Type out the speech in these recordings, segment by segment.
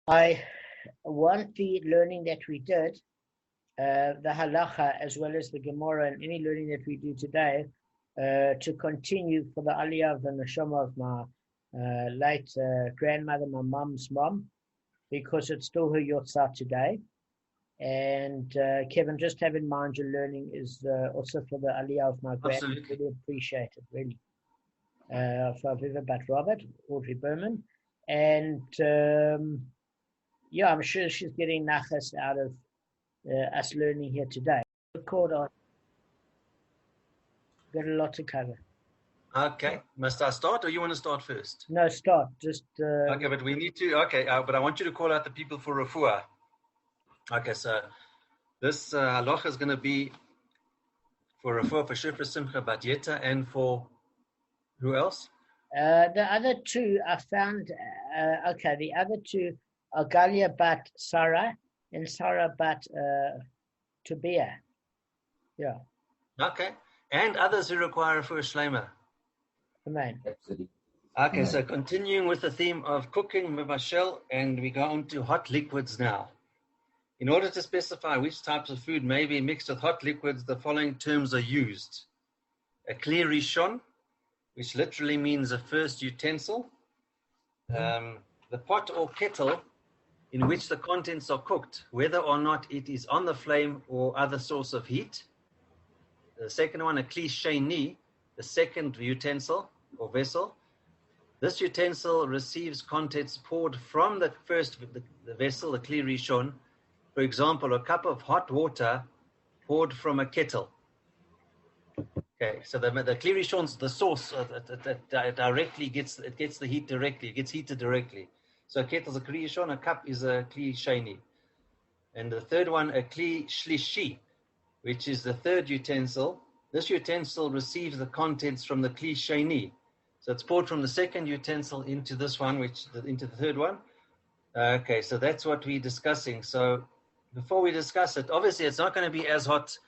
I want the learning that we did, the halacha as well as the Gemara and any learning that we do today, to continue for the aliyah of the neshama of my late grandmother, my mom's mom, because it's still her Yahrzeit today. And Kevin, just have in mind your learning is also for the aliyah of my grandmother. Really appreciate it, really. For Viva Bat Robert, Audrey Berman. And I'm sure she's getting nachas out of us learning here today. Record on. Got a lot to cover. Okay. Must I start or you want to start first? No, start. Just. Okay, but we need to. Okay, but I want you to call out the people for refuah. Okay, so this halacha is going to be for refuah for Shifra Simcha Bat Yeta and for who else? The other two I found. The other two are Galia Bat Sarah and Sarah Bat Tobiah. Yeah. Okay. And others who require refuah shlema. Amen. Okay, so continuing with the theme of cooking, mevashel, and we go on to hot liquids now. In order to specify which types of food may be mixed with hot liquids, the following terms are used. A kli rishon, which literally means a first utensil. The pot or kettle in which the contents are cooked, whether or not it is on the flame or other source of heat. The second one, a kli sheni, the second utensil or vessel. This utensil receives contents poured from the first the vessel, the kli rishon. For example, a cup of hot water poured from a kettle. Okay, so the kli rishon's the source that directly gets the heat directly. It gets heated directly. So a kettle's a kli rishon, a cup is a kli sheni. And the third one, a kli shlishi, which is the third utensil. This utensil receives the contents from the kli sheni. So it's poured from the second utensil into this one, into the third one. Okay, so that's what we're discussing. So before we discuss it, obviously it's not going to be as hot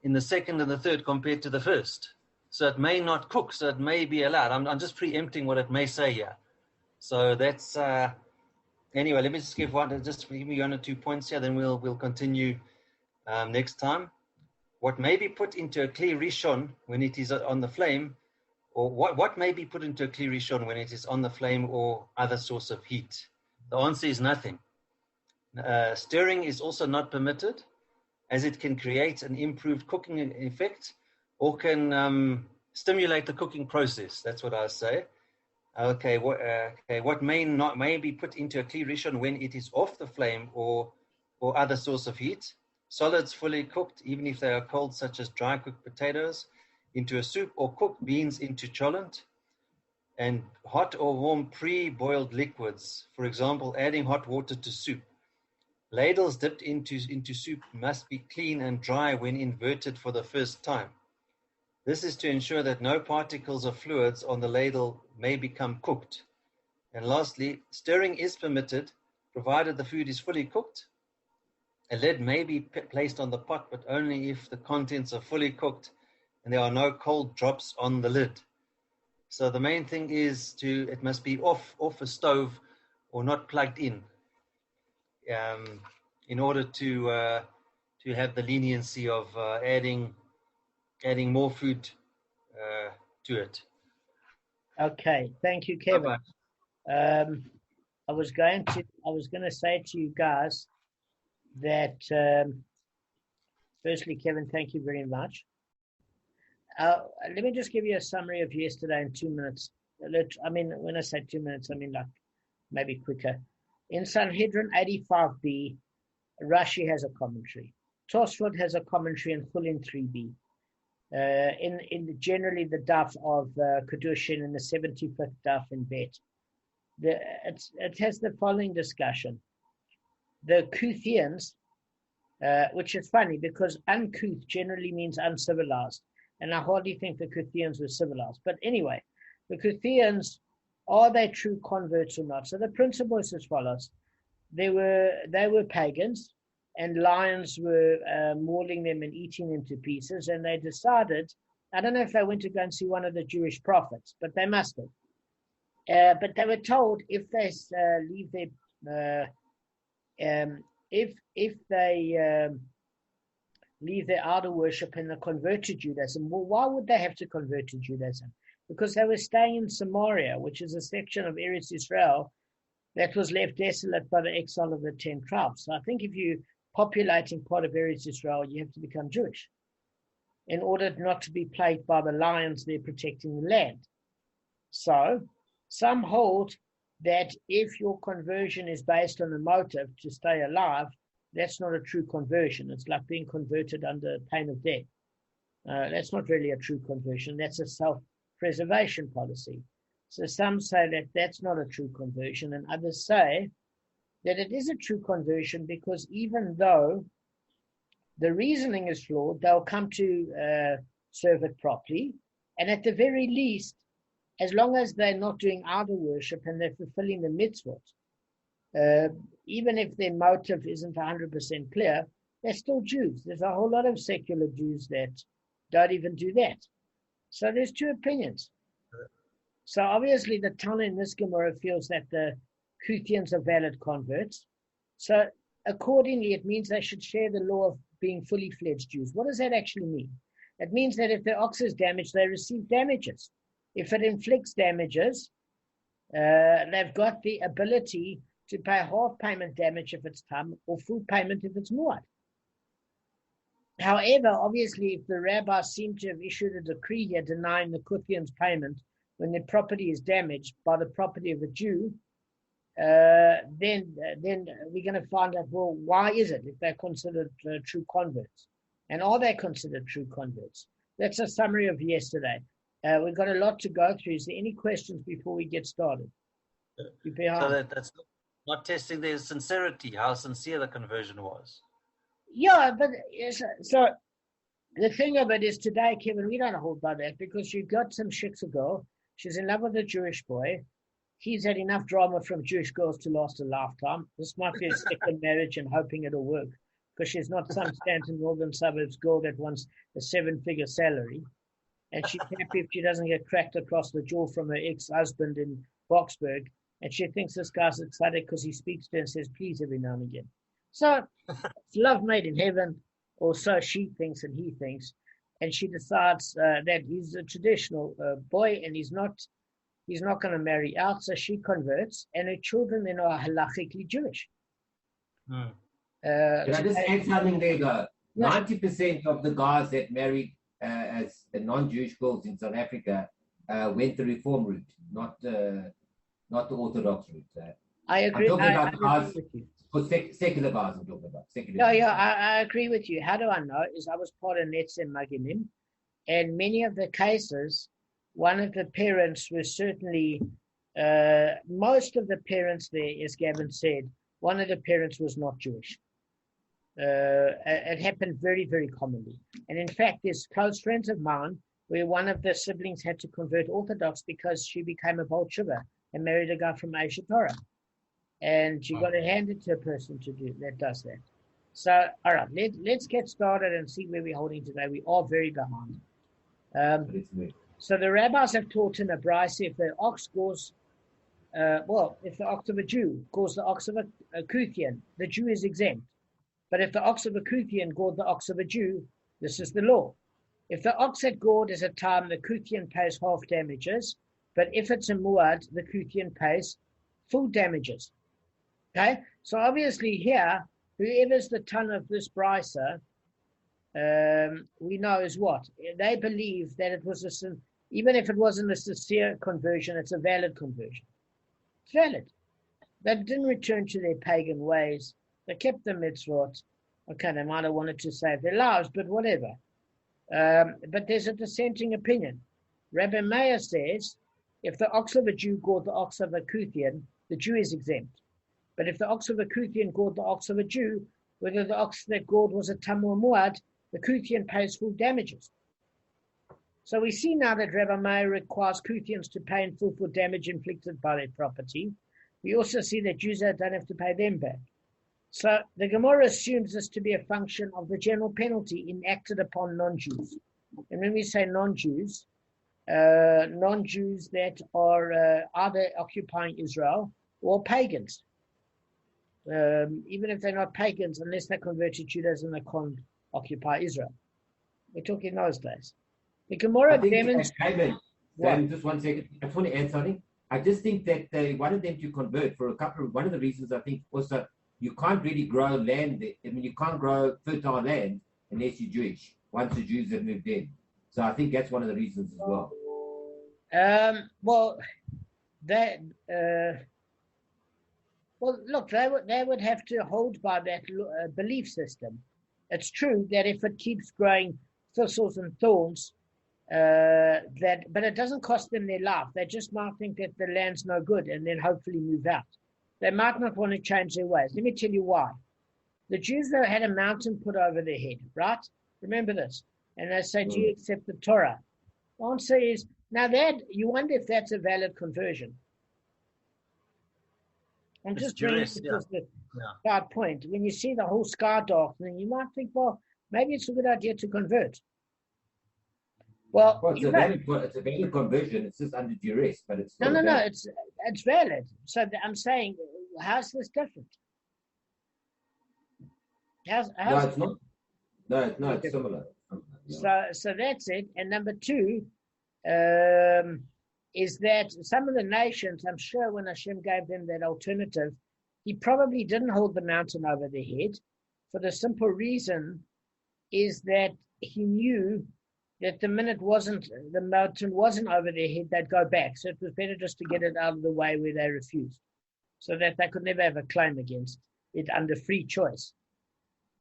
in the second and the third compared to the first. So it may not cook, so it may be allowed. I'm just preempting what it may say here. So that's, anyway, let me just give me 1 or 2 points here, then we'll continue next time. What may be put into a kli rishon when it is on the flame, or what may be put into a kli rishon when it is on the flame or other source of heat? The answer is nothing. Stirring is also not permitted, as it can create an improved cooking effect or can stimulate the cooking process. That's what I say. Okay, what may be put into a kli rishon when it is off the flame or other source of heat? Solids fully cooked, even if they are cold, such as dry cooked potatoes, into a soup, or cooked beans into cholent. And hot or warm pre-boiled liquids, for example, adding hot water to soup. Ladles dipped into soup must be clean and dry when inverted for the first time. This is to ensure that no particles of fluids on the ladle may become cooked. And lastly, stirring is permitted, provided the food is fully cooked. A lid may be placed on the pot, but only if the contents are fully cooked and there are no cold drops on the lid. So the main thing is it must be off a stove or not plugged in order to have the leniency of adding more food to it. Okay, thank you, Kevin. I was going to say to you guys that firstly, Kevin, thank you very much. Let me just give you a summary of yesterday in 2 minutes. When I say 2 minutes, I mean like maybe quicker. In Sanhedrin 85b, Rashi has a commentary. Tosfot has a commentary in Chulin 3b. In generally the daf of Kedushin in the 75th daf in Bet. It has the following discussion. The Kuthians, which is funny because uncouth generally means uncivilized, and I hardly think the Kuthians were civilized. But anyway, the Kuthians, are they true converts or not? So the principle is as follows. They were pagans, and lions were mauling them and eating them to pieces, and they decided, I don't know if they went to go and see one of the Jewish prophets, but they must have. But they were told if they leave their if they leave their idol worship and they convert to Judaism, well, why would they have to convert to Judaism? Because they were staying in Samaria, which is a section of Eretz Israel that was left desolate by the exile of the 10 tribes. So I think if you're populating part of Eretz Israel, you have to become Jewish in order not to be plagued by the lions there protecting the land. So some hold that if your conversion is based on a motive to stay alive, that's not a true conversion. It's like being converted under pain of death. That's not really a true conversion. That's a self-preservation policy. So some say that that's not a true conversion, and others say that it is a true conversion because even though the reasoning is flawed, they'll come to serve it properly. And at the very least, as long as they're not doing idol worship and they're fulfilling the mitzvot, even if their motive isn't 100% clear, they're still Jews. There's a whole lot of secular Jews that don't even do that. So there's two opinions. So obviously the Tana in this Gemara feels that the Kuthians are valid converts. So accordingly, it means they should share the law of being fully fledged Jews. What does that actually mean? It means that if their ox is damaged, they receive damages. If it inflicts damages, they've got the ability to pay half payment damage if it's tam or full payment if it's muad. However, obviously, if the rabbis seem to have issued a decree here denying the Kuthians payment when their property is damaged by the property of a Jew, then we're going to find out, well, why is it if they're considered true converts? And are they considered true converts? That's a summary of yesterday. We've got a lot to go through. Is there any questions before we get started? So that's not testing their sincerity, how sincere the conversion was. Yeah, but so the thing of it is today, Kevin, we don't hold by that because you've got some shiksa girl. She's in love with a Jewish boy. He's had enough drama from Jewish girls to last a lifetime. This might be a second marriage and hoping it'll work because she's not some Stanton Northern Suburbs girl that wants a 7-figure salary. And she's happy if she doesn't get cracked across the jaw from her ex-husband in Boxburg. And she thinks this guy's excited because he speaks to her and says, please, every now and again. So it's love made in heaven, or so she thinks and he thinks. And she decides that he's a traditional boy and he's not going to marry out. So she converts and her children then are halachically Jewish. Can I just add something there, though? 90% of the guys that married as the non-Jewish girls in South Africa went the Reform route, not the Orthodox route. I agree. I'm talking about I guys, agree with you. for secular guys I'm talking about. I agree with you. How do I know? Is I was part of Netzem Maginim, and many of the cases, one of the parents was certainly, most of the parents there, as Gavin said, one of the parents was not Jewish. It happened very, very commonly. And in fact, there's close friends of mine where one of the siblings had to convert Orthodox because she became a Bolshevik and married a guy from Asia Torah. And you got to hand it to a person to do that does that. So, all right, let's get started and see where we're holding today. We are very behind. So the rabbis have taught in a brisa if the ox goes, if the ox of a Jew goes the ox of a Kuthian, the Jew is exempt. But if the ox of a Kuthian gored the ox of a Jew, this is the law. If the ox had gored at a time, the Kuthian pays half damages. But if it's a muad, the Kuthian pays full damages. Okay, so obviously here, whoever's the ton of this brisa, we know is what? They believe that it was even if it wasn't a sincere conversion, it's a valid conversion. It's valid. They didn't return to their pagan ways. They kept the mitzvot. Okay, they might have wanted to save their lives, but whatever. But there's a dissenting opinion. Rabbi Meir says, if the ox of a Jew gored the ox of a Kuthian, the Jew is exempt. But if the ox of a Kuthian gored the ox of a Jew, whether the ox that gored was a tam or muad, the Kuthian pays full damages. So we see now that Rabbi Meir requires Kuthians to pay in full for damage inflicted by their property. We also see that Jews don't have to pay them back. So the Gemara assumes this to be a function of the general penalty enacted upon non-Jews. And when we say non-Jews that are either occupying Israel or pagans. even if they're not pagans, unless they convert to Judaism, they can't occupy Israel. We're talking those days. The Gemara demonstrates. Just 1 second. I just want to add something. I just think that they wanted them to convert for one of the reasons. I think also you can't really grow land there. I mean, you can't grow fertile land unless you're Jewish, once the Jews have moved in. So I think that's one of the reasons as well. Look, they would have to hold by that belief system. It's true that if it keeps growing thistles and thorns, but it doesn't cost them their life. They just might think that the land's no good and then hopefully move out. They might not want to change their ways. Let me tell you why. The Jews, though, had a mountain put over their head, right? Remember this. And they say, do you accept the Torah? The answer is, now that, you wonder if that's a valid conversion. I'm just bringing it to the side point. When you see the whole sky darkening, you might think, well, maybe it's a good idea to convert. Well, it's a valid conversion. It's just under duress, but it's no. It's valid. So I'm saying, how's this different? How's it's not. No, it's similar. So that's it. And number two is that some of the nations, I'm sure when Hashem gave them that alternative, he probably didn't hold the mountain over their head for the simple reason is that he knew that the minute the mountain wasn't over their head, they'd go back. So it was better just to get it out of the way where they refused, so that they could never have a claim against it under free choice.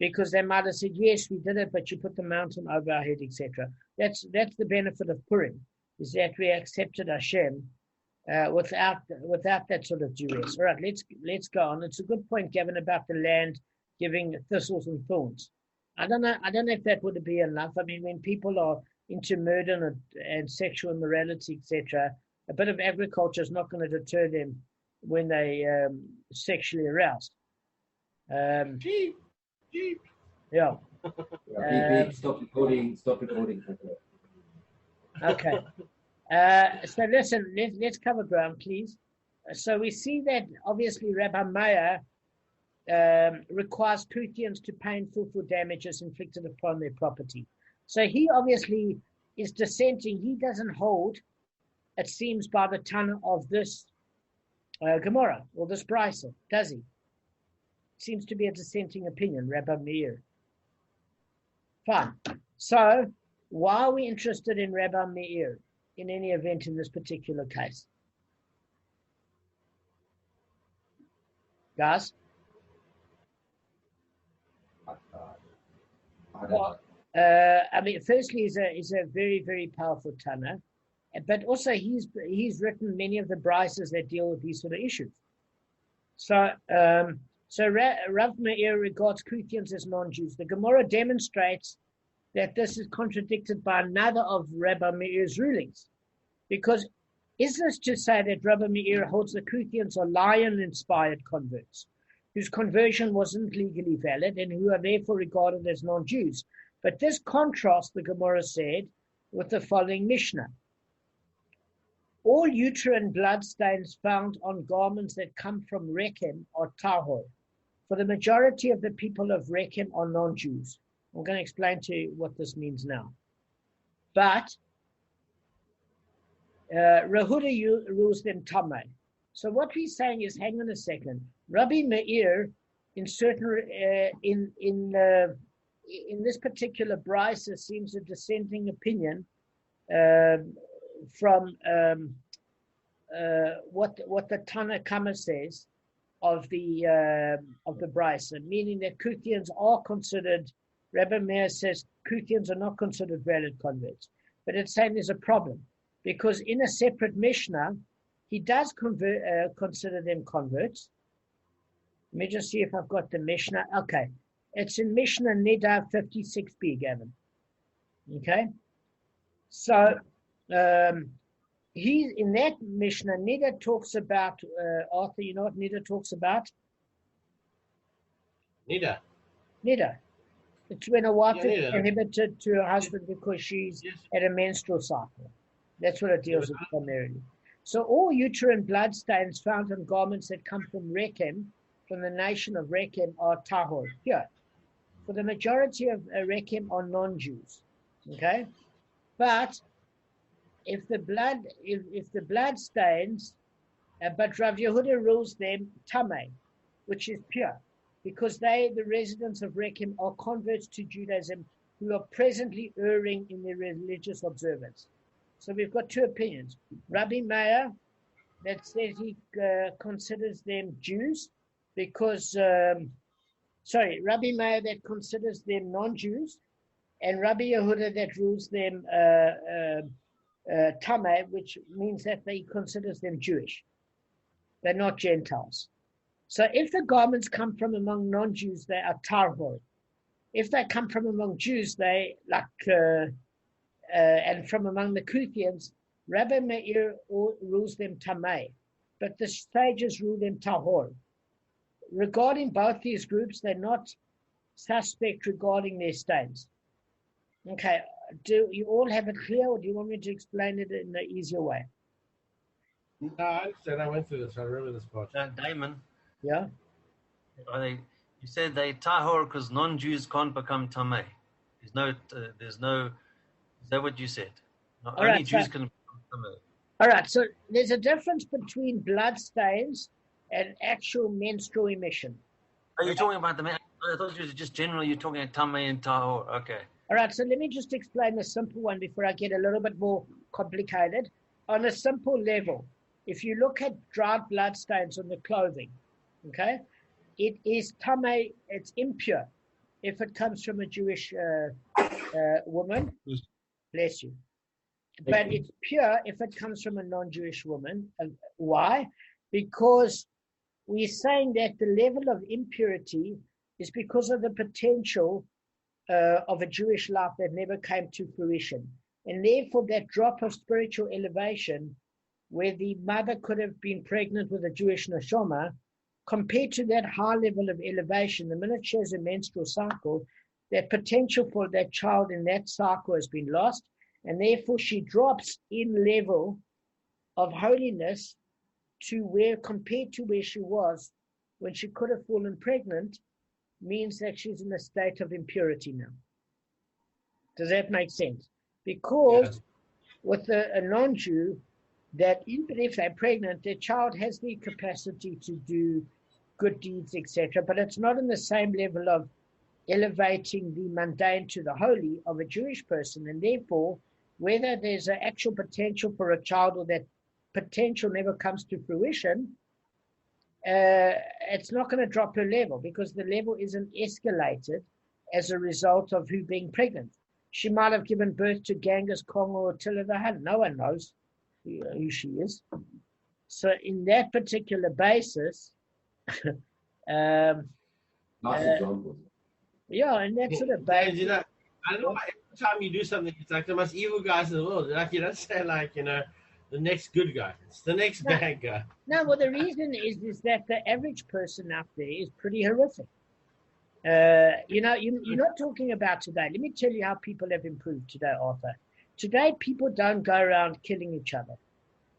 Because they might have said, yes, we did it, but you put the mountain over our head, etc. That's the benefit of Purim, is that we accepted Hashem without that sort of duress. All right, let's go on. It's a good point, Gavin, about the land giving thistles and thorns. I don't know if that would be enough. I mean, when people are into murder and sexual immorality, etc., a bit of agriculture is not going to deter them when they sexually aroused. Jeep. Yeah. Stop recording. Okay. So listen, let's cover ground, please. So we see that obviously Rabbi Meir requires Kuthians to pay in full for damages inflicted upon their property. So he obviously is dissenting. He doesn't hold, it seems, by the Tana of this Gemara or this Brisa, does he? Seems to be a dissenting opinion, Rabbi Meir. Fine. So why are we interested in Rabbi Meir in any event in this particular case? Guys? I mean, firstly, he's a very, very powerful Tana, but also he's written many of the brises that deal with these sort of issues. So Rav Meir regards Kuthians as non-Jews. The Gemara demonstrates that this is contradicted by another of Rabbi Meir's rulings. Because is this to say that Rabbi Meir holds the Kuthians are lion-inspired converts, whose conversion wasn't legally valid and who are therefore regarded as non-Jews? But this contrasts, the Gemara said, with the following Mishnah. All uterine blood stains found on garments that come from Rechem are tahor. For the majority of the people of Rechem are non-Jews. I'm going to explain to you what this means now. But Rehuda rules them tamei. So what we're saying is, hang on a second. Rabbi Meir, in this particular brisa, seems a dissenting opinion from what the Tana Kamma says of the brisa, meaning that Kuthians are considered. Rabbi Meir says Kuthians are not considered valid converts, but it's saying there's a problem because in a separate Mishnah he does consider them converts. Let me just see if I've got the Mishnah. Okay, it's in Mishnah Nida 36b, Gavin. Okay, so he in that Mishnah Nida talks about Arthur. You know what Nida talks about? Nida. It's when a wife is prohibited to her husband because she's at a menstrual cycle. That's what it deals with primarily. So all uterine blood stains found on garments that come from Rechem from the nation of Rechem are tahor, pure. For the majority of Rechem are non-Jews. Okay? But if the blood stains, but Rav Yehuda rules them tamei, which is pure, because they, the residents of Rechem, are converts to Judaism who are presently erring in their religious observance. So we've got two opinions. Rabbi Meir, that says he considers them Jews because, Rabbi Meir that considers them non-Jews, and Rabbi Yehuda that rules them Tameh, which means that he considers them Jewish. They're not Gentiles. So if the garments come from among non-Jews, they are tarhor. If they come from among Jews, they and from among the Kuthians, Rabbi Meir rules them tamei, but the sages rule them tahor. Regarding both these groups, they're not suspect regarding their stains. Okay, do you all have it clear, or do you want me to explain it in an easier way? No, I understand. I went through this. I remember this part. Damon. Yeah? You said they tahor because non-Jews can't become tamei. There's no. Is that what you said? Only Jews can become tamei. All right. So there's a difference between blood stains and actual menstrual emission. Are you talking about the? I thought you were just generally. You're talking about tamei and tahor. Okay. All right. So let me just explain the simple one before I get a little bit more complicated. On a simple level, if you look at dried blood stains on the clothing, okay, it is tamei. It's impure if it comes from a Jewish woman. Bless you. But it's pure if it comes from a non-Jewish woman. Why? Because we're saying that the level of impurity is because of the potential of a Jewish life that never came to fruition. And therefore that drop of spiritual elevation where the mother could have been pregnant with a Jewish neshama, compared to that high level of elevation, the minute she has a menstrual cycle, that potential for that child in that cycle has been lost, and therefore she drops in level of holiness to where, compared to where she was when she could have fallen pregnant, means that she's in a state of impurity now. Does that make sense? Because with a non-Jew, that even if they're pregnant, their child has the capacity to do good deeds, etc., but it's not in the same level of elevating the mundane to the holy of a Jewish person, and therefore whether there's an actual potential for a child or that potential never comes to fruition, it's not going to drop her level because the level isn't escalated as a result of who being pregnant. She might have given birth to Genghis Khan or Attila the Hun. No one knows who she is. So in that particular basis, Nice example. Yeah, and that's sort of bad. You know, I don't know why every time you do something, it's like the most evil guys in the world. Like you don't say like, the next good guy. It's the next bad guy. No, well, the reason is that the average person out there is pretty horrific. You're not talking about today. Let me tell you how people have improved today, Arthur. Today, people don't go around killing each other.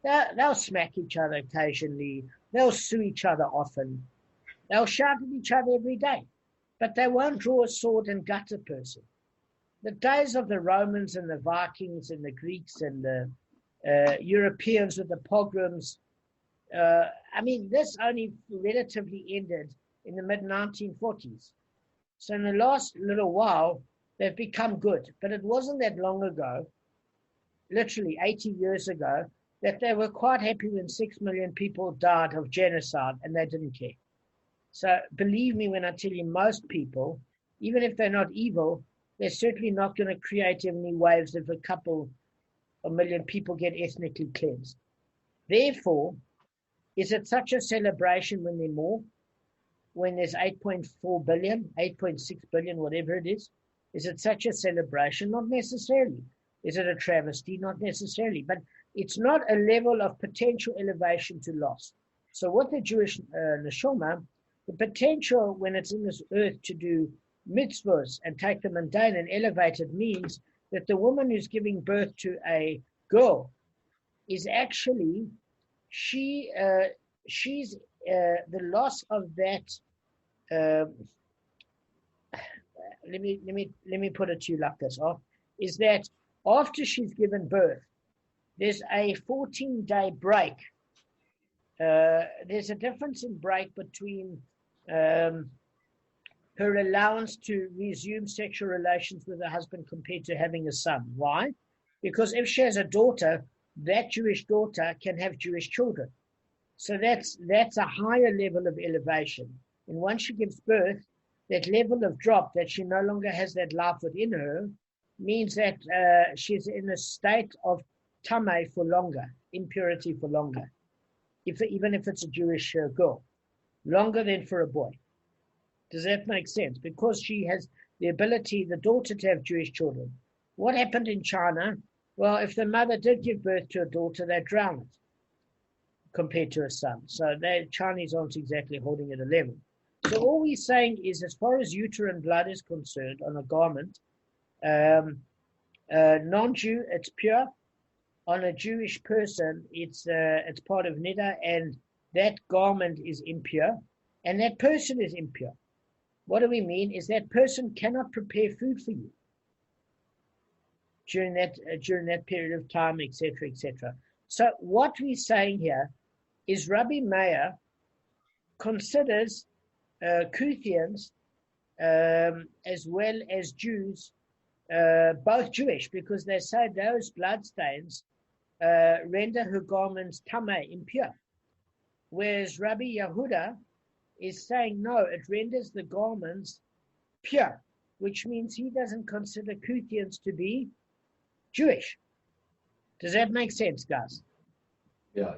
They'll smack each other occasionally. They'll sue each other often. They'll shout at each other every day. But they won't draw a sword and gut a person. The days of the Romans and the Vikings and the Greeks and the Europeans with the pogroms, this only relatively ended in the mid-1940s. So in the last little while, they've become good. But it wasn't that long ago, literally 80 years ago, that they were quite happy when 6 million people died of genocide and they didn't care. So believe me when I tell you, most people, even if they're not evil, they're certainly not going to create any waves if a couple of million people get ethnically cleansed. Therefore, is it such a celebration when they're more? When there's 8.4 billion, 8.6 billion, whatever it is? Is it such a celebration? Not necessarily. Is it a travesty? Not necessarily. But it's not a level of potential elevation to loss. So what the Jewish neshama, the potential when it's in this earth to do mitzvahs and take the mundane and elevate it means that the woman who's giving birth to a girl is actually, she's the loss of that let me put it to you like this: is that after she's given birth, there's a 14-day break. There's a difference in break between her allowance to resume sexual relations with her husband compared to having a son. Why? Because if she has a daughter, that Jewish daughter can have Jewish children. So that's a higher level of elevation. And once she gives birth, that level of drop, that she no longer has that life within her, means that she's in a state of tameh for longer, impurity for longer, even if it's a Jewish girl, longer than for a boy. Does that make sense? Because she has the ability, the daughter, to have Jewish children. What happened in China? Well, if the mother did give birth to a daughter, they drown it compared to a son. So the Chinese aren't exactly holding it a level. So all we're saying is, as far as uterine blood is concerned on a garment, non-Jew, it's pure. On a Jewish person, it's part of nida, and that garment is impure, and that person is impure. What do we mean? Is that person cannot prepare food for you during that period of time, etc., etc. So what we're saying here is Rabbi Meir considers Kuthians as well as Jews, both Jewish, because they say those bloodstains render her garments tameh, impure. Whereas Rabbi Yehuda is saying, no, it renders the garments pure, which means he doesn't consider Kuthians to be Jewish. Does that make sense, guys? Yeah.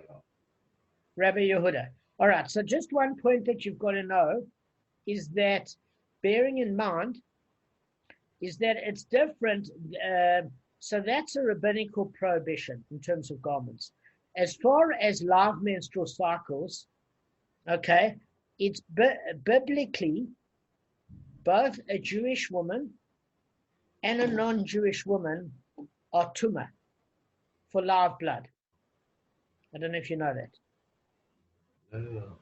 Rabbi Yehuda. All right, so just one point that you've got to know is that, bearing in mind, is that it's different. So that's a rabbinical prohibition in terms of garments. As far as live menstrual cycles, okay, it's biblically both a Jewish woman and a non-Jewish woman are tumah for live blood. I don't know if you know that. No.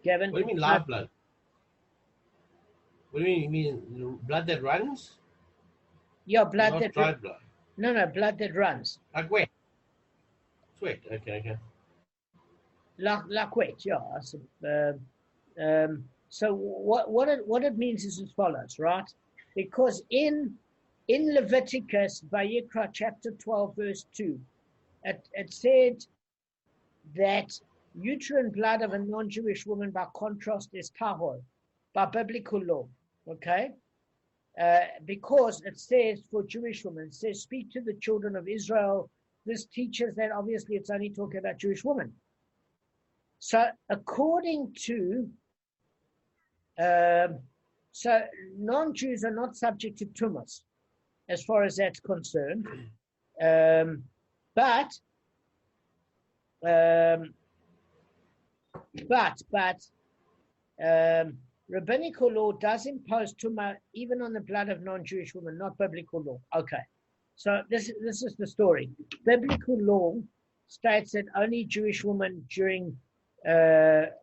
Gavin? What do you mean live blood? What do you mean? You mean blood that runs? Yeah, blood Not that dried blood. No, blood that runs. Like wet. Sweat. Okay. Like wet, yeah. So what it means is as follows, right? Because in Leviticus, Vayikra chapter 12, verse 2, it said that uterine blood of a non-Jewish woman, by contrast, is tahor, by biblical law, okay? Because it says for Jewish women, it says, speak to the children of Israel. This teaches that obviously it's only talking about Jewish women. So according to, so non-Jews are not subject to tumas, as far as that's concerned. But rabbinical law does impose tumah even on the blood of non-Jewish women, not biblical law. Okay, so this is the story. Biblical law states that only Jewish women during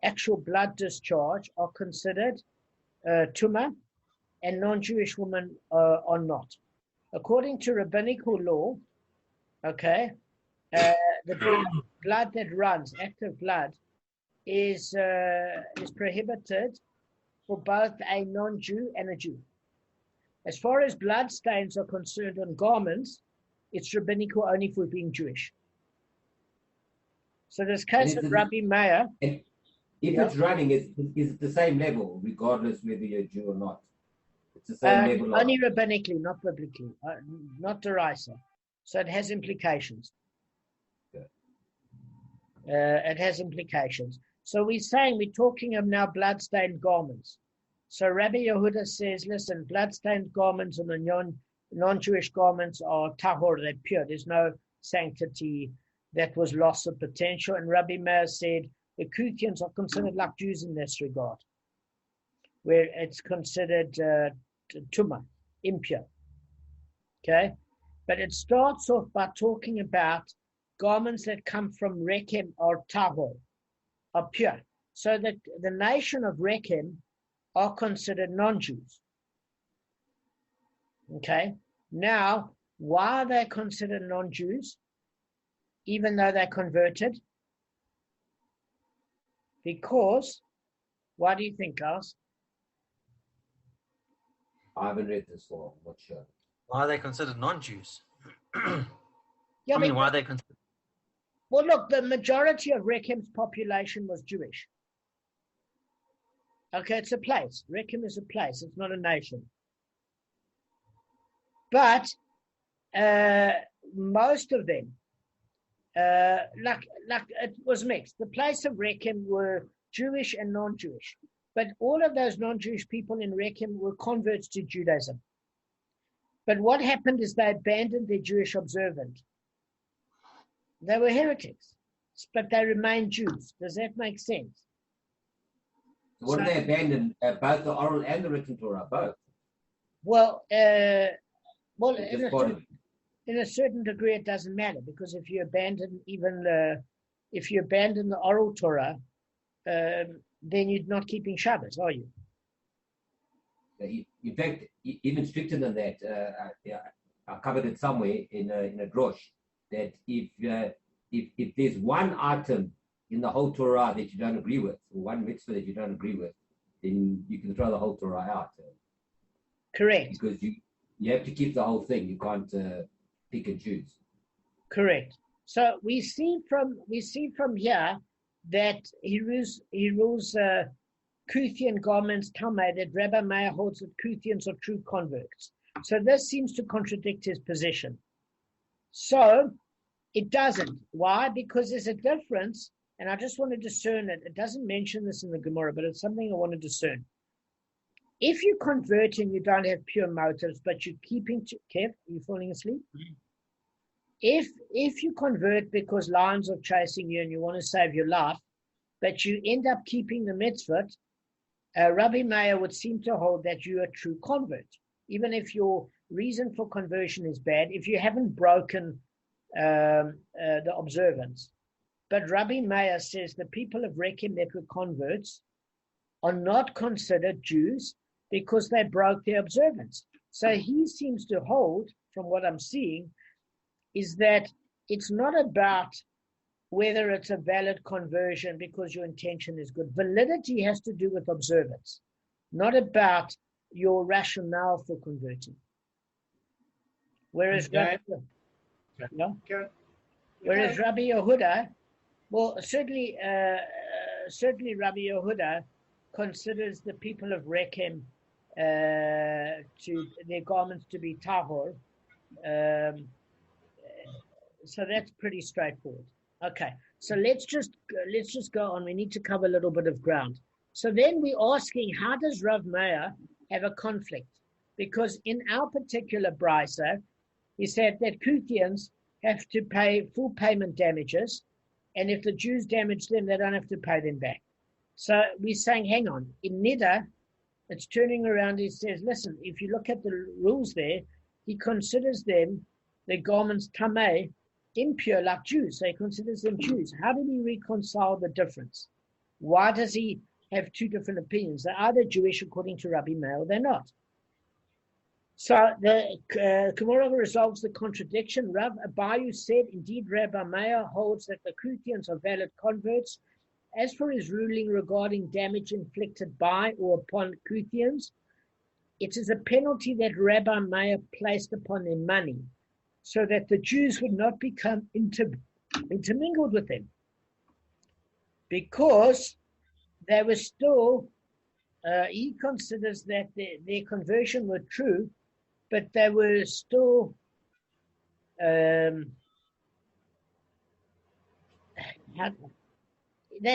actual blood discharge are considered tumah, and non-Jewish women are not. According to rabbinical law, okay, the blood that runs, active blood, is prohibited for both a non-Jew and a Jew. As far as blood stains are concerned on garments, it's rabbinical only for being Jewish. So this case of Rabbi Meir. If it's running, is it the same level, regardless whether you're Jew or not? It's the same level. Only rabbinically, not biblically, not derisa. So it has implications. It has implications. So we're talking of now blood-stained garments. So Rabbi Yehuda says, listen, blood-stained garments and the non-Jewish garments are tahor, they're pure. There's no sanctity. That was loss of potential. And Rabbi Meir said the Kuthians are considered like Jews in this regard, where it's considered tumah, impure. Okay? But it starts off by talking about garments that come from Rechem or tahor, are pure. So that the nation of Rechem are considered non-Jews. Okay. Now, why are they considered non-Jews, even though they're converted? Because, why do you think, guys? I haven't read this one. I'm not sure. Why are they considered non-Jews? Yeah, why are they considered? Well, look, the majority of Rechem's population was Jewish. Okay, it's a place. Rechem is a place. It's not a nation. But most of them, like it was mixed. The place of Rechem were Jewish and non-Jewish. But all of those non-Jewish people in Rechem were converts to Judaism. But what happened is they abandoned their Jewish observance. They were heretics, but they remained Jews. Does that make sense? What did they abandon? Both the oral and the written Torah, both? Well, in a certain degree, it doesn't matter, because if you abandon the oral Torah, then you're not keeping Shabbos, are you? In fact, even stricter than that, I covered it somewhere in a drosh, that if there's one item in the whole Torah that you don't agree with, or one mitzvah that you don't agree with, then you can throw the whole Torah out. Correct. Because you have to keep the whole thing. You can't pick and choose. Correct. So we see from here that he rules Kuthian garments Tameh, that Rabbi Meir holds that Kuthians are true converts. So this seems to contradict his position. So it doesn't. Why? Because there's a difference, and I just want to discern it. It doesn't mention this in the Gemara, but it's something I want to discern. If you convert and you don't have pure motives, but you're keeping Kev, are you falling asleep? Mm-hmm. If you convert because lions are chasing you and you want to save your life, but you end up keeping the mitzvot, Rabbi Meir would seem to hold that you're a true convert, even if your reason for conversion is bad, if you haven't broken the observance. But Rabbi Meir says the people of Rechem that were converts are not considered Jews because they broke their observance. So he seems to hold, from what I'm seeing, is that it's not about whether it's a valid conversion because your intention is good. Validity has to do with observance, not about your rationale for converting. Whereas Rabbi Yehuda, well, certainly Rabbi Yehuda considers the people of Rechem to their garments to be tahor. So that's pretty straightforward. Okay, so let's just go on. We need to cover a little bit of ground. So then we're asking, how does Rav Meir have a conflict? Because in our particular brisa, he said that Kuthians have to pay full payment damages, and if the Jews damage them, they don't have to pay them back. So we're saying, hang on. In Nida, it's turning around. He says, listen, if you look at the rules there, he considers them, their garments tameh, impure like Jews. So he considers them Jews. How do we reconcile the difference? Why does he have two different opinions? They're either Jewish according to Rabbi Meir, or they're not. So the Gemara resolves the contradiction. Rav Abayu said, indeed, Rabbi Meir holds that the Kuthians are valid converts. As for his ruling regarding damage inflicted by or upon Kuthians, it is a penalty that Rabbi Meir placed upon their money, so that the Jews would not become intermingled with them, because they were still, he considers that their conversion were true, but they were still, they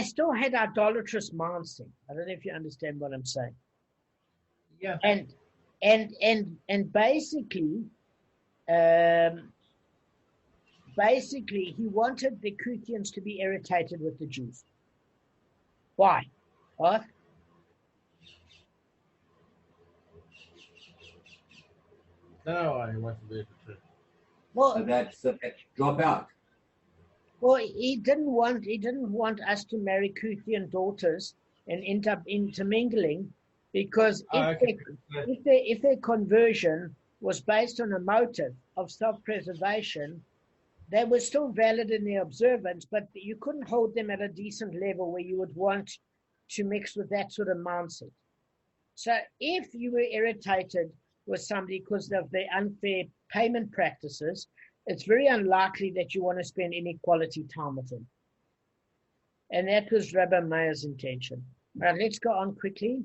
still had idolatrous mindset. I don't know if you understand what I'm saying. Yeah. And basically, he wanted the Kuthians to be irritated with the Jews. Why? What? No, I want to be able to. Well, so that's drop out. Well, he didn't want us to marry Kuthian daughters and end up intermingling, because if their conversion was based on a motive of self-preservation, they were still valid in their observance, but you couldn't hold them at a decent level where you would want to mix with that sort of mindset. So if you were irritated with somebody because of their unfair payment practices, it's very unlikely that you want to spend any quality time with them. And that was Rabbi Meir's intention. All right, let's go on quickly.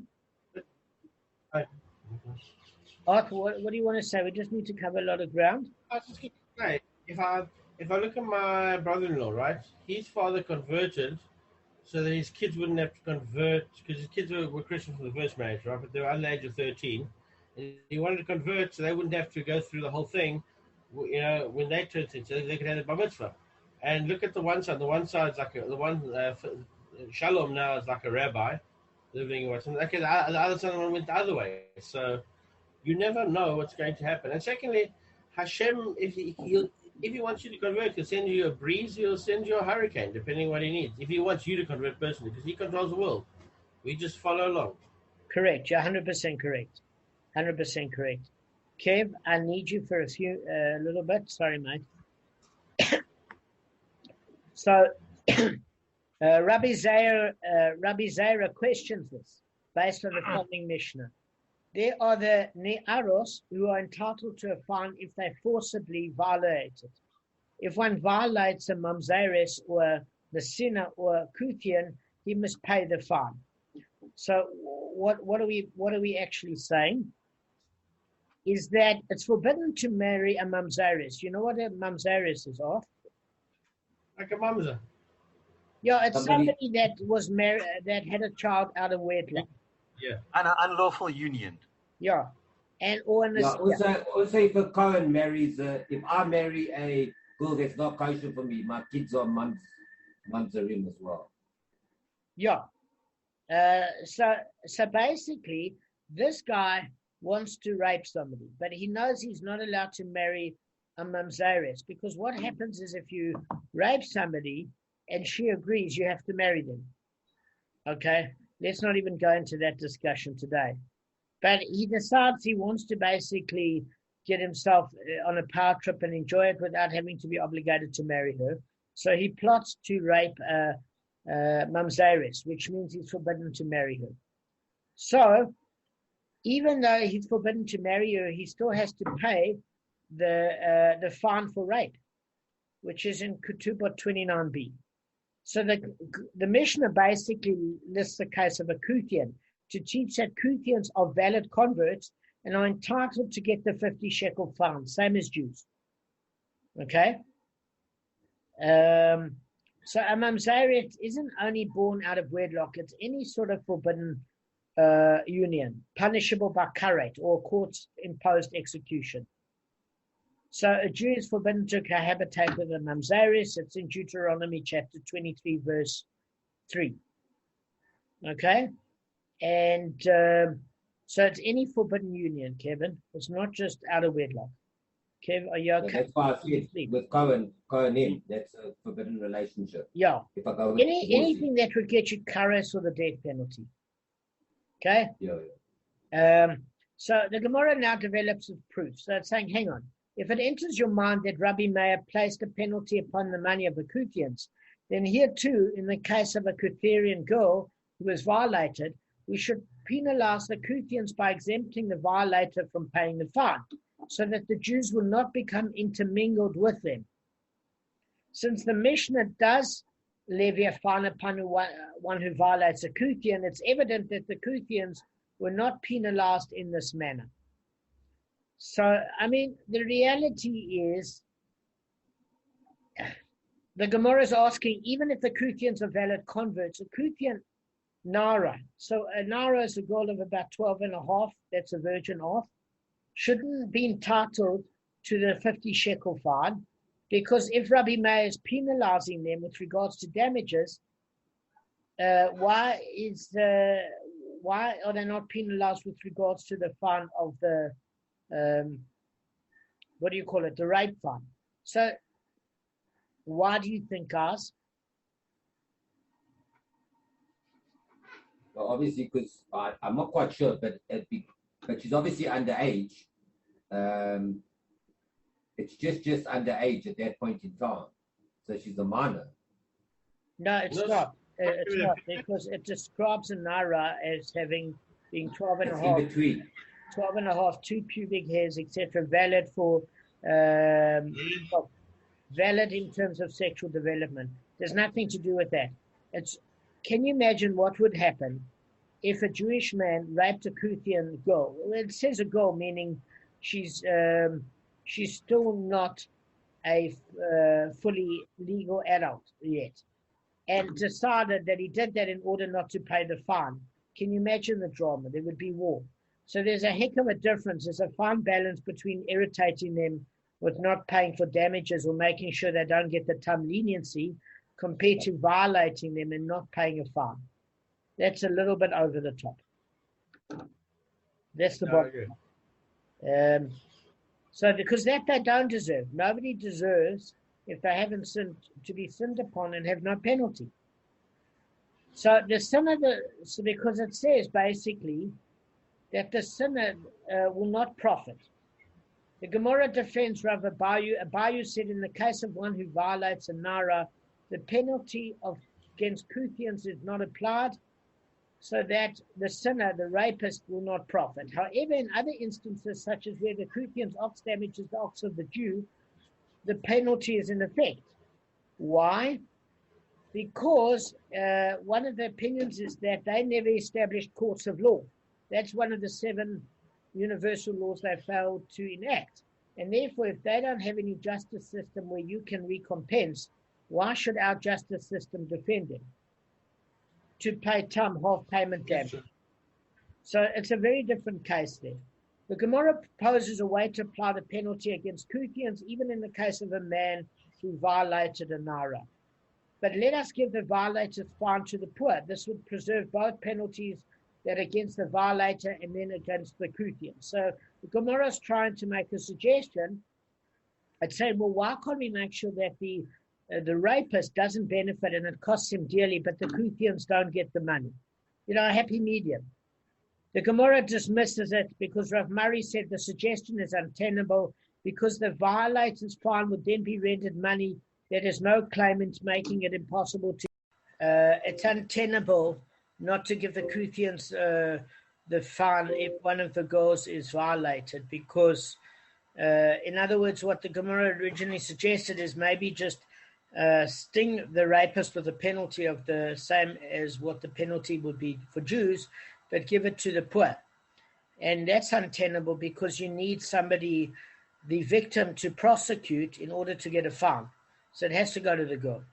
Arthur, what do you want to say? We just need to cover a lot of ground. I was just going to say, if I look at my brother-in-law, right, his father converted so that his kids wouldn't have to convert, because his kids were Christian from the first marriage, right, but they were under the age of 13. And he wanted to convert so they wouldn't have to go through the whole thing, you know, when they turned 10, so they could have the bar mitzvah. And look at the one side. The one side's like Shalom now is like a rabbi living in Washington. Okay, the other side went the other way. So you never know what's going to happen. And secondly, Hashem, if he wants you to convert, he'll send you a breeze, he'll send you a hurricane, depending on what he needs. If he wants you to convert personally, because he controls the world. We just follow along. Correct. You're 100% correct. 100% correct. Kev, I need you for a little bit. Sorry, mate. So, Rabbi Zera questions this based on the following Mishnah. There are the Ne'aros who are entitled to a fine if they forcibly violate it. If one violates a Mamzeres or the sinner or a Kuthian, he must pay the fine. So what are we actually saying? Is that it's forbidden to marry a Mamzeres. You know what a Mamzeres is, Arth? Like a mamzer. Yeah, it's somebody that was married, that had a child out of wedlock. Yeah. An unlawful union. Yeah. And also if a Cohen marries, if I marry a girl that's not kosher for me, my kids are mamzerim as well. Yeah. So basically, this guy wants to rape somebody, but he knows he's not allowed to marry a mamzeres, because what happens is if you rape somebody and she agrees, you have to marry them. Okay? Let's not even go into that discussion today. But he decides he wants to basically get himself on a power trip and enjoy it without having to be obligated to marry her. So he plots to rape mamzeres, which means he's forbidden to marry her. So even though he's forbidden to marry her, he still has to pay the fine for rape, which is in Ketubah 29b. So the Mishnah basically lists the case of a Kuthian to teach that Kuthians are valid converts and are entitled to get the 50 shekel fine, same as Jews. Okay? So a mamzeret isn't only born out of wedlock, it's any sort of forbidden union, punishable by karet or court-imposed execution. So a Jew is forbidden to cohabitate with a mamzeres. It's in Deuteronomy chapter 23, verse 3. Okay? And so it's any forbidden union, Kevin. It's not just out of wedlock. Kev, are you okay? That's why I said with Cohen, that's a forbidden relationship. Yeah. If I go with anything that would get you kares or the death penalty. Okay? Yeah. So the Gemara now develops its proof. So it's saying, hang on. If it enters your mind that Rabbi Meir placed a penalty upon the money of the Kuthians, then here too, in the case of a Kutharian girl who was violated, we should penalize the Kuthians by exempting the violator from paying the fine, so that the Jews will not become intermingled with them. Since the Mishnah does levy a fine upon one who violates a Kuthian, it's evident that the Kuthians were not penalized in this manner. So, I mean, the reality is, the Gemara is asking, even if the Kuthians are valid converts, a Kuthian Nara, so a Nara is a girl of about 12 and a half, that's a virgin off, shouldn't be entitled to the 50 shekel fine, because if Rabbi Meir is penalizing them with regards to damages, why are they not penalized with regards to the fine of the the rape fine? So Why do you think, guys? Well, obviously, because I'm not quite sure, but she's obviously underage. It's just underage at that point in time, so she's a minor. No, it's not. It's not, because it describes a Nara as having being 12 and a half. In between. 12 and a half, 2 pubic hairs, etc., valid for valid in terms of sexual development. There's nothing to do with that. Can you imagine what would happen if a Jewish man raped a Kuthian girl? Well, it says a girl, meaning she's still not a fully legal adult yet, and decided that he did that in order not to pay the fine. Can you imagine the drama? There would be war. So there's a heck of a difference. There's a fine balance between irritating them with not paying for damages or making sure they don't get the time leniency compared to violating them and not paying a fine. That's a little bit over the top. That's the bottom. So because that they don't deserve. Nobody deserves, if they haven't sinned, to be sinned upon and have no penalty. So the sinner, because it says basically that the sinner will not profit. The Gemara defends Rav Abayu. Abayu said in the case of one who violates a Nara, the penalty against Kuthians is not applied, so that the sinner, the rapist, will not profit. However, in other instances, such as where the Kuthian's ox damages the ox of the Jew, the penalty is in effect. Why? Because one of the opinions is that they never established courts of law. That's one of the 7 universal laws they failed to enact. And therefore, if they don't have any justice system where you can recompense, why should our justice system defend them? To pay half payment damage. So it's a very different case there. The Gemara proposes a way to apply the penalty against Kuthians, even in the case of a man who violated a Nara. But let us give the violator's fine to the poor. This would preserve both penalties, that against the violator and then against the Kuthian. So the Gemara is trying to make a suggestion. I'd say, well, why can't we make sure that the rapist doesn't benefit and it costs him dearly, but the Kuthians don't get the money? A happy medium. The Gemara dismisses it because Rav Murray said the suggestion is untenable because the violator's fine would then be rendered money that is no claimant, making it impossible to. It's untenable not to give the Kuthians the fine if one of the girls is violated, because, in other words, what the Gemara originally suggested is maybe just sting the rapist with a penalty of the same as what the penalty would be for Jews, but give it to the poor. And that's untenable because you need somebody, the victim, to prosecute in order to get a fine. So it has to go to the girl.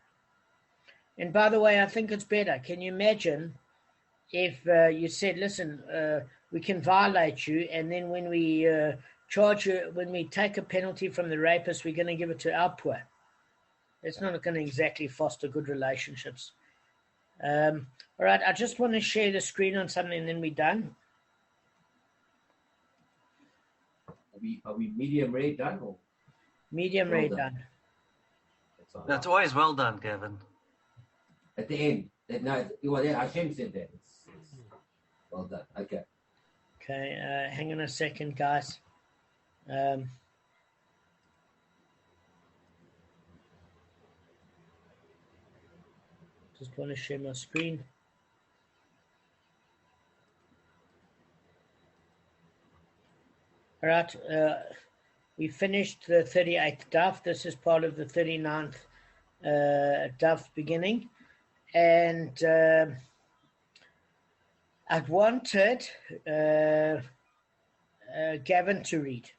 And by the way, I think it's better. Can you imagine if you said, listen, we can violate you, and then when we charge you, when we take a penalty from the rapist, we're going to give it to our poor. It's not going to exactly foster good relationships. All right, I just want to share the screen on something and then we're done. Are we medium rare done? Or? Medium rare done. That's always well done, Gavin. At the end. Hashem said that. It's well done. Okay. Okay, hang on a second, guys. Just want to share my screen. All right, we finished the 38th daf. This is part of the 39th daf beginning. And I wanted Gavin to read.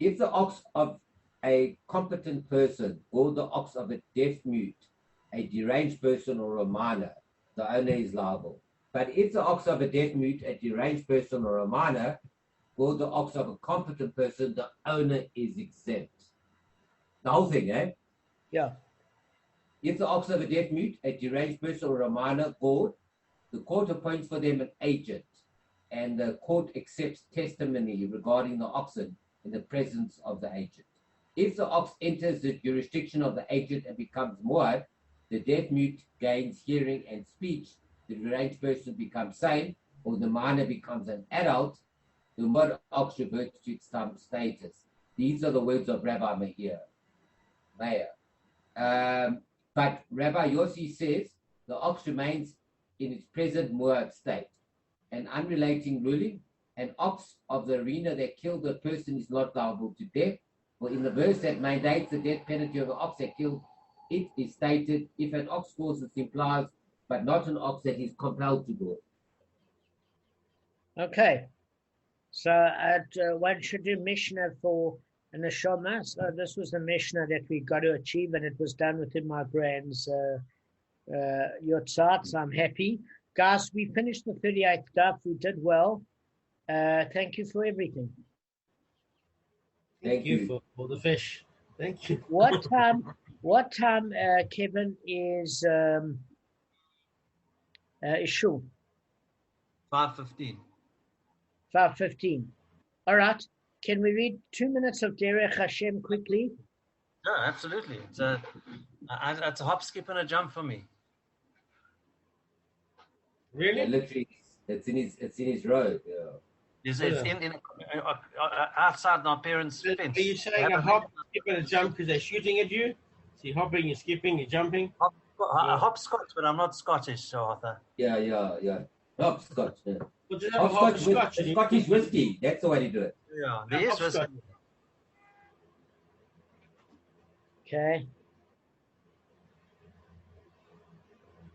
If the ox of a competent person or the ox of a deaf mute, a deranged person or a minor, the owner is liable. But if the ox of a deaf mute, a deranged person or a minor, or the ox of a competent person, the owner is exempt. The whole thing, eh? Yeah. If the ox of a deaf mute, a deranged person or a minor, gored, the court appoints for them an agent and the court accepts testimony regarding the oxen in the presence of the agent. If the ox enters the jurisdiction of the agent and becomes muad, the deaf mute gains hearing and speech, the deranged person becomes sane, or the minor becomes an adult, the muad ox reverts to its status. These are the words of Rabbi Meir. But Rabbi Yossi says the ox remains in its present muad state. An unrelating ruling, an ox of the arena that killed a person is not liable to death. For in the verse that mandates the death penalty of an ox that killed it is stated, if an ox scores, it implies, but not an ox that is compelled to do it. Okay. So one should do Mishnah for an Neshama. So this was the Mishnah that we got to achieve, and it was done within my grand's Yahrzeit, so I'm happy. Guys, we finished the 38th daf. We did well. Thank you for everything. Thank you for the fish. Thank you. What time, Kevin, is shul? 5:15. 5:15. All right. Can we read 2 minutes of Derech Hashem quickly? No, absolutely. It's a hop, skip, and a jump for me. Really? Yeah, literally, it's in his road. Yeah. It's in outside my parents' fence. Are you saying a hop, skip, and a jump because they're shooting at you? So you're hopping, you're skipping, you're jumping? Hopscotch, but I'm not Scottish, so Arthur. Yeah. Hopscotch. Yeah. Well, just have a hopscotch. Scottish whiskey. That's the way to do it. Yeah, there is whiskey. Okay.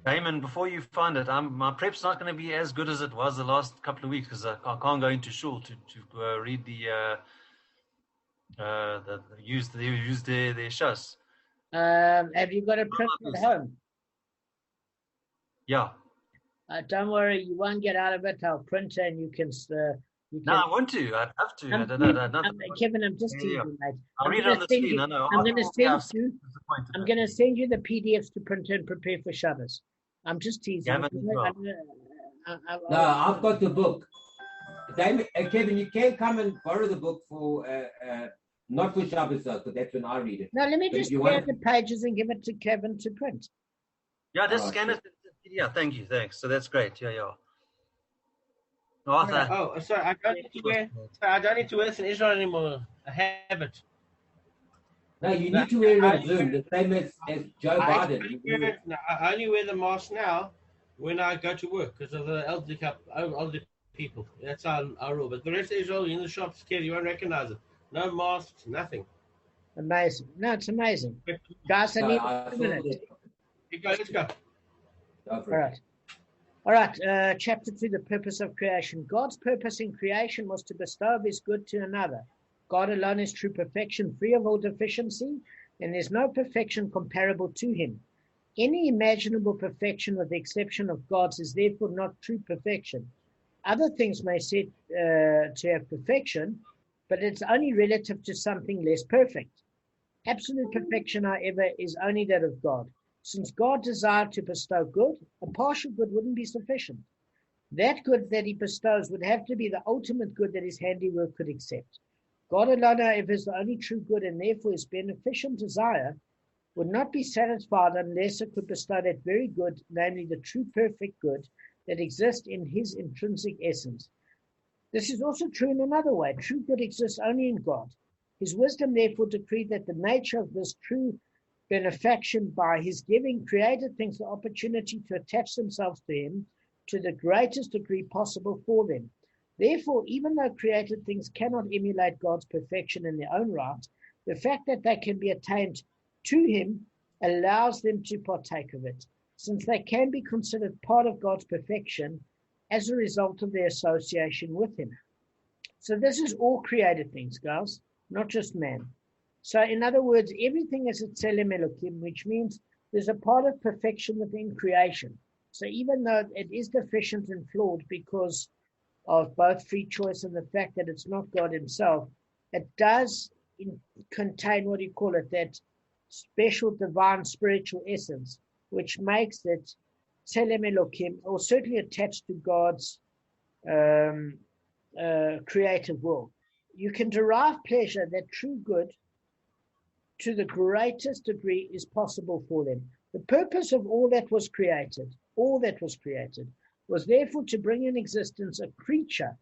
Damon, before you find it, my prep's not going to be as good as it was the last couple of weeks because I can't go into shul to read use their shas. Have you got a print at home? Yeah. Don't worry, you won't get out of it. I'll print it and you can. No, I want to. I'd have to. Kevin, I'm just teasing, mate. I'll read it on the screen. I know. I'm going to send you the PDFs to print and prepare for Shabbos. I'm just teasing. I've got the book. Damon, Kevin, you can come and borrow the book for not for Shabbos, because that's when I read it. No, let me just scan the pages and give it to Kevin to print. Yeah, just scan it. Yeah, thank you. Thanks. So that's great. Yeah. Arthur. Oh, sorry. I don't need to wear this in Israel anymore. I have it. No, you need to wear it on Zoom, the same as Joe Biden. I only wear the mask now when I go to work because of the elderly people. That's our rule. But the rest of Israel, in the shops, you won't recognize it. No masks, nothing. Amazing. No, it's amazing. Guys, I need a minute. Let's go. All right. Chapter 2, the purpose of creation. God's purpose in creation was to bestow his good to another. God alone is true perfection, free of all deficiency, and there's no perfection comparable to him. Any imaginable perfection, with the exception of God's, is therefore not true perfection. Other things may set to have perfection, but it's only relative to something less perfect. Absolute perfection, however, is only that of God. Since God desired to bestow good, a partial good wouldn't be sufficient. That good that he bestows would have to be the ultimate good that his handiwork could accept. God alone, however, is the only true good, and therefore his beneficent desire would not be satisfied unless it could bestow that very good, namely the true perfect good that exists in his intrinsic essence. This is also true in another way. True good exists only in God. His wisdom therefore decreed that the nature of this true benefaction by his giving created things the opportunity to attach themselves to him to the greatest degree possible for them. Therefore, even though created things cannot emulate God's perfection in their own right, the fact that they can be attained to him allows them to partake of it, since they can be considered part of God's perfection as a result of their association with him. So this is all created things, guys, not just man. So in other words, everything is a tselem Elokim, which means there's a part of perfection within creation. So even though it is deficient and flawed because of both free choice and the fact that it's not God himself, it does contain, that special divine spiritual essence, which makes it tselem Elokim, or certainly attached to God's creative world. You can derive pleasure that true good to the greatest degree is possible for them. The purpose of all that was created, was therefore to bring in existence a creature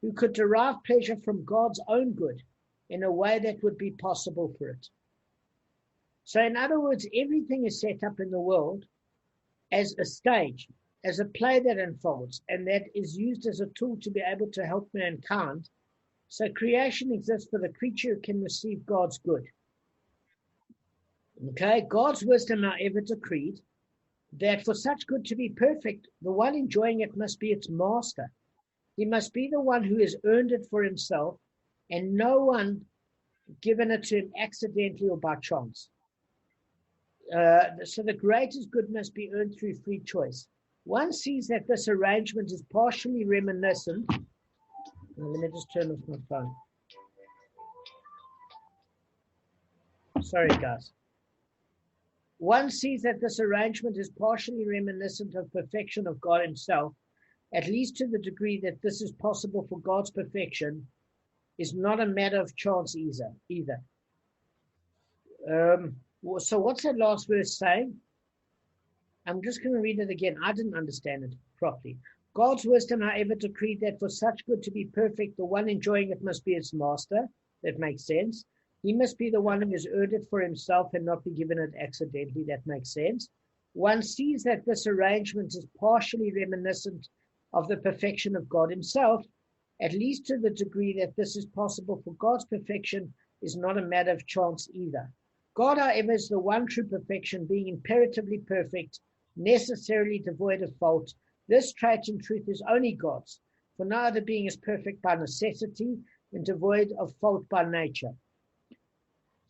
who could derive pleasure from God's own good in a way that would be possible for it. So in other words, everything is set up in the world as a stage, as a play that unfolds, and that is used as a tool to be able to help mankind. So creation exists for the creature who can receive God's good. Okay, God's wisdom, however, decreed that for such good to be perfect, the one enjoying it must be its master. He must be the one who has earned it for himself, and no one given it to him accidentally or by chance. So the greatest good must be earned through free choice. One sees that this arrangement is partially reminiscent. Let me just turn off my phone. Sorry, guys. One sees that this arrangement is partially reminiscent of perfection of God himself, at least to the degree that this is possible for God's perfection is not a matter of chance either. So what's that last verse saying? I'm just going to read it again. I didn't understand it properly. God's wisdom, however, decreed that for such good to be perfect, the one enjoying it must be its master. That makes sense. He must be the one who has earned it for himself and not be given it accidentally. That makes sense. One sees that this arrangement is partially reminiscent of the perfection of God himself, at least to the degree that this is possible for God's perfection is not a matter of chance either. God, however, is the one true perfection, being imperatively perfect, necessarily devoid of fault. This trait in truth is only God's, for no other being is perfect by necessity and devoid of fault by nature.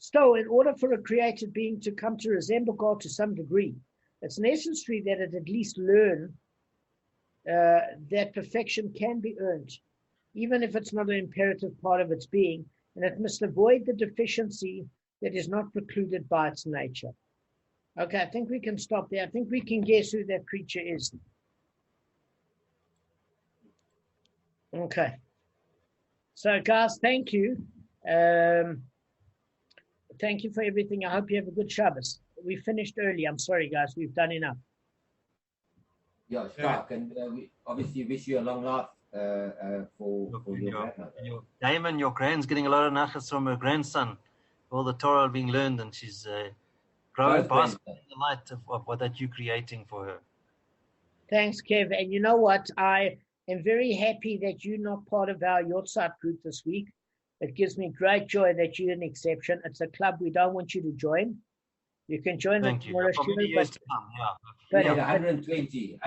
Still, in order for a created being to come to resemble God to some degree, it's necessary that it at least learn that perfection can be earned, even if it's not an imperative part of its being, and it must avoid the deficiency that is not precluded by its nature. Okay, I think we can stop there. I think we can guess who that creature is. Okay. So, guys, thank you. Thank you for everything. I hope you have a good Shabbos. We finished early. I'm sorry, guys. We've done enough. Yeah, Stark. And we obviously wish you a long life for your grandmother. Damon, your grand's getting a lot of nachas from her grandson. All the Torah being learned, and she's growing past the light of what that you're creating for her. Thanks, Kev. And you know what? I am very happy that you're not part of our Yahrzeit group this week. It gives me great joy that you're an exception. It's a club we don't want you to join. You can join the tomorrow show, but 120.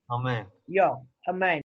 Amen. Yeah, amen.